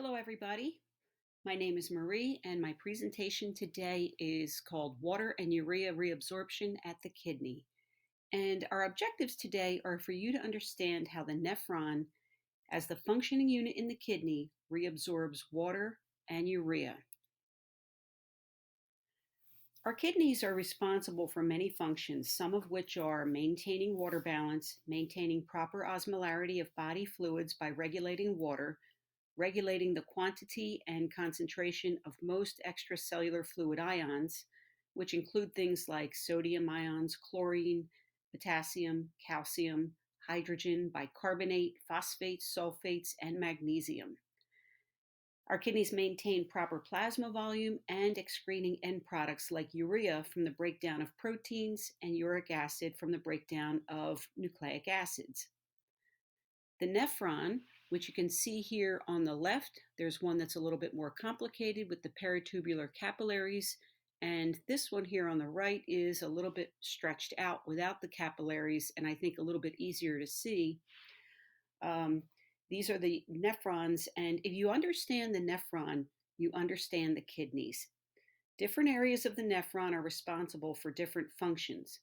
Hello, everybody. My name is Marie, and my presentation today is called Water and Urea Reabsorption at the Kidney. And our objectives today are for you to understand how the nephron, as the functioning unit in the kidney, reabsorbs water and urea. Our kidneys are responsible for many functions, some of which are maintaining water balance, maintaining proper osmolarity of body fluids by regulating water, regulating the quantity and concentration of most extracellular fluid ions, which include things like sodium ions, chlorine, potassium, calcium, hydrogen, bicarbonate, phosphates, sulfates, and magnesium. Our kidneys maintain proper plasma volume and excreting end products like urea from the breakdown of proteins and uric acid from the breakdown of nucleic acids. The nephron, which you can see here on the left, there's one that's a little bit more complicated with the peritubular capillaries, and this one here on the right is a little bit stretched out without the capillaries, and I think a little bit easier to see. These are the nephrons, and if you understand the nephron, you understand the kidneys. Different areas of the nephron are responsible for different functions.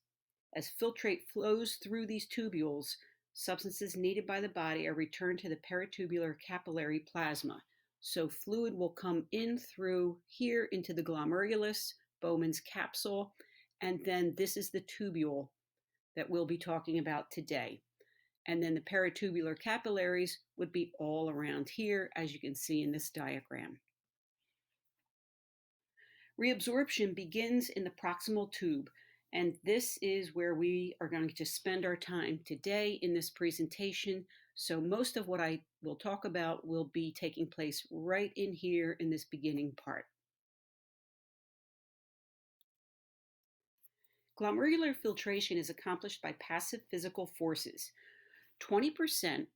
As filtrate flows through these tubules, substances needed by the body are returned to the peritubular capillary plasma. So fluid will come in through here into the glomerulus, Bowman's capsule, and then this is the tubule that we'll be talking about today. And then the peritubular capillaries would be all around here, as you can see in this diagram. Reabsorption begins in the proximal tube, and this is where we are going to spend our time today in this presentation. So most of what I will talk about will be taking place right in here in this beginning part. Glomerular filtration is accomplished by passive physical forces. 20%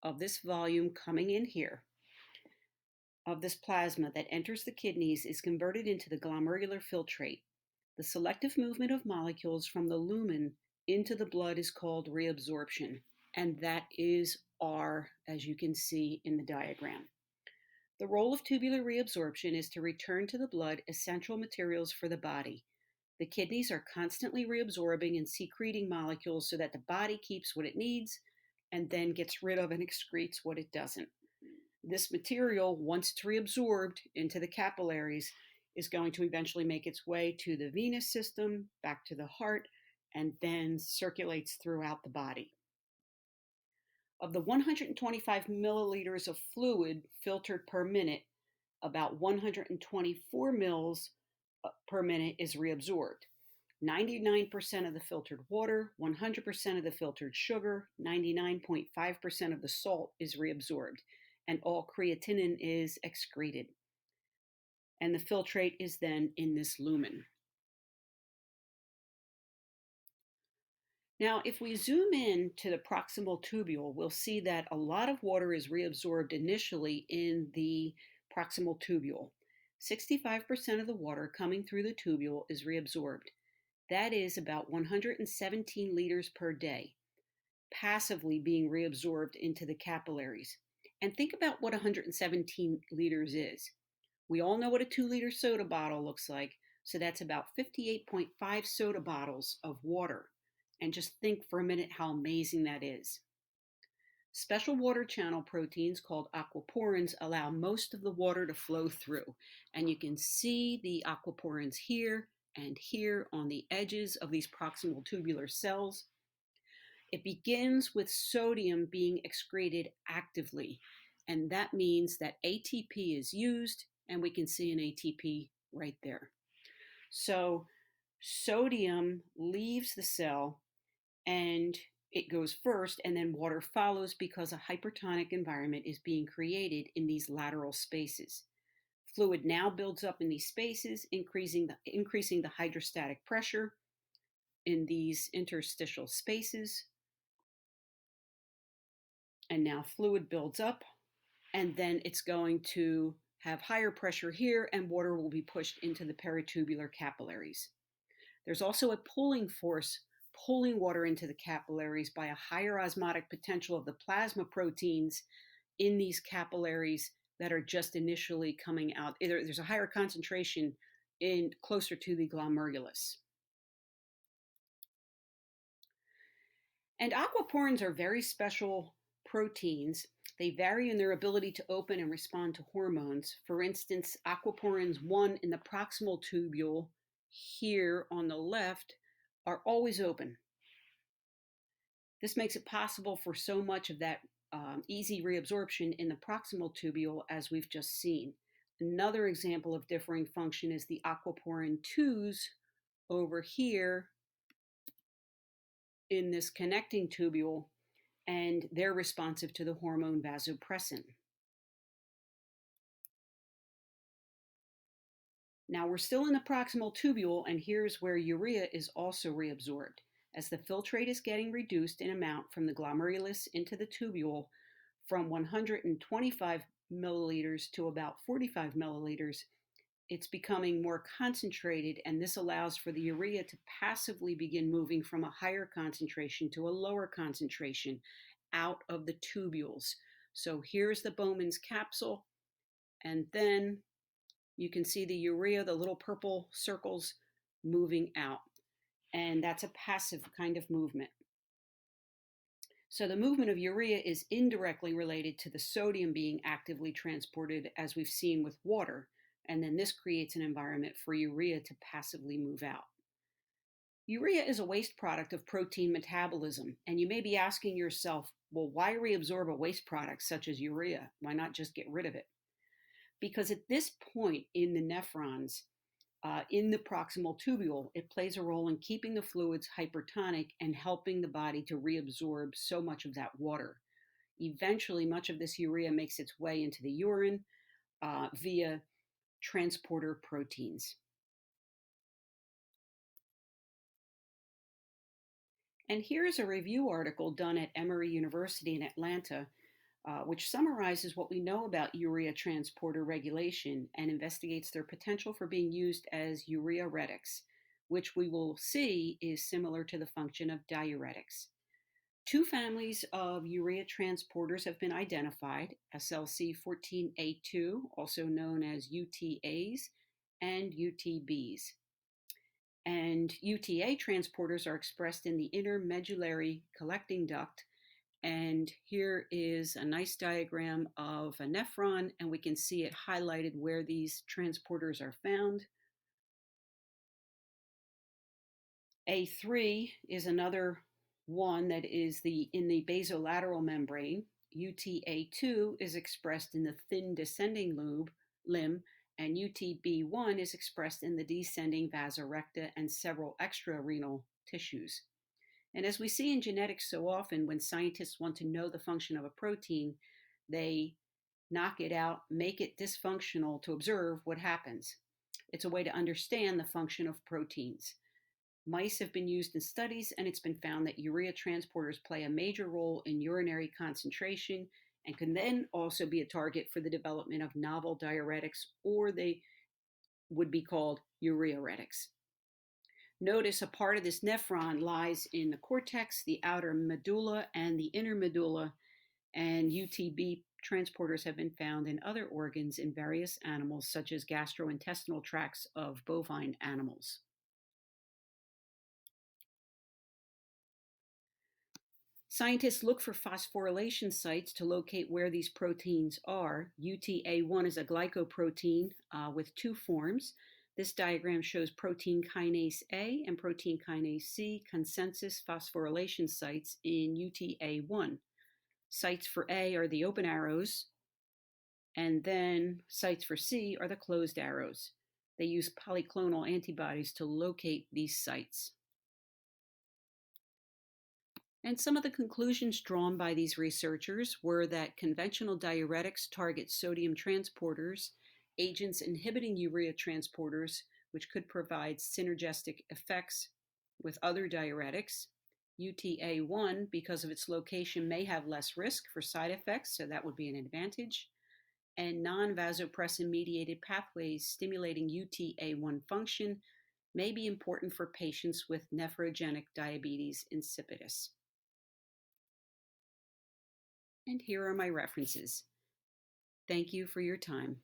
of this volume coming in here of this plasma that enters the kidneys is converted into the glomerular filtrate. The selective movement of molecules from the lumen into the blood is called reabsorption, and that is R, as you can see in the diagram. The role of tubular reabsorption is to return to the blood essential materials for the body. The kidneys are constantly reabsorbing and secreting molecules so that the body keeps what it needs and then gets rid of and excretes what it doesn't. This material, once it's reabsorbed into the capillaries, is going to eventually make its way to the venous system, back to the heart, and then circulates throughout the body. Of the 125 milliliters of fluid filtered per minute, about 124 mils per minute is reabsorbed. 99% of the filtered water, 100% of the filtered sugar, 99.5% of the salt is reabsorbed, and all creatinine is excreted. And the filtrate is then in this lumen. Now, if we zoom in to the proximal tubule, we'll see that a lot of water is reabsorbed initially in the proximal tubule. 65% of the water coming through the tubule is reabsorbed. That is about 117 liters per day, passively being reabsorbed into the capillaries. And think about what 117 liters is. We all know what a 2-liter soda bottle looks like, so that's about 58.5 soda bottles of water. And just think for a minute how amazing that is. Special water channel proteins called aquaporins allow most of the water to flow through. And you can see the aquaporins here and here on the edges of these proximal tubular cells. It begins with sodium being excreted actively, and that means that ATP is used, and we can see an ATP right there. So sodium leaves the cell, and it goes first, and then water follows because a hypertonic environment is being created in these lateral spaces. Fluid now builds up in these spaces, increasing the hydrostatic pressure in these interstitial spaces. And now fluid builds up, and then it's going to have higher pressure here, and water will be pushed into the peritubular capillaries. There's also a pulling force pulling water into the capillaries by a higher osmotic potential of the plasma proteins in these capillaries that are just initially coming out. Either there's a higher concentration in closer to the glomerulus. And aquaporins are very special proteins. They vary in their ability to open and respond to hormones. For instance, aquaporins 1 in the proximal tubule here on the left are always open. This makes it possible for so much of that easy reabsorption in the proximal tubule as we've just seen. Another example of differing function is the aquaporin 2s over here in this connecting tubule, and they're responsive to the hormone vasopressin. Now we're still in the proximal tubule, and here's where urea is also reabsorbed. As the filtrate is getting reduced in amount from the glomerulus into the tubule from 125 milliliters to about 45 milliliters, it's becoming more concentrated, and this allows for the urea to passively begin moving from a higher concentration to a lower concentration out of the tubules. So here's the Bowman's capsule, and then you can see the urea, the little purple circles moving out, and that's a passive kind of movement. So the movement of urea is indirectly related to the sodium being actively transported, as we've seen with water, and then this creates an environment for urea to passively move out. Urea is a waste product of protein metabolism, and you may be asking yourself, well, why reabsorb a waste product such as urea? Why not just get rid of it? Because at this point in the nephrons, in the proximal tubule, it plays a role in keeping the fluids hypertonic and helping the body to reabsorb so much of that water. Eventually, much of this urea makes its way into the urine via transporter proteins. And here's a review article done at Emory University in Atlanta, which summarizes what we know about urea transporter regulation and investigates their potential for being used as urearetics, which we will see is similar to the function of diuretics. Two families of urea transporters have been identified, SLC14A2, also known as UTAs, and UTBs. And UTA transporters are expressed in the inner medullary collecting duct. And here is a nice diagram of a nephron, and we can see it highlighted where these transporters are found. A3 is another one that is in the basolateral membrane. UTA2 is expressed in the thin descending limb, and UTB1 is expressed in the descending vasa recta and several extrarenal tissues. And as we see in genetics so often, when scientists want to know the function of a protein, they knock it out, make it dysfunctional to observe what happens. It's a way to understand the function of proteins. Mice have been used in studies, and it's been found that urea transporters play a major role in urinary concentration and can then also be a target for the development of novel diuretics, or they would be called urearetics. Notice a part of this nephron lies in the cortex, the outer medulla, and the inner medulla, and UTB transporters have been found in other organs in various animals, such as gastrointestinal tracts of bovine animals. Scientists look for phosphorylation sites to locate where these proteins are. UTA1 is a glycoprotein with two forms. This diagram shows protein kinase A and protein kinase C consensus phosphorylation sites in UTA1. Sites for A are the open arrows, and then sites for C are the closed arrows. They use polyclonal antibodies to locate these sites. And some of the conclusions drawn by these researchers were that conventional diuretics target sodium transporters, agents inhibiting urea transporters, which could provide synergistic effects with other diuretics. UTA1, because of its location, may have less risk for side effects, so that would be an advantage. And non-vasopressin mediated pathways stimulating UTA1 function may be important for patients with nephrogenic diabetes insipidus. And here are my references. Thank you for your time.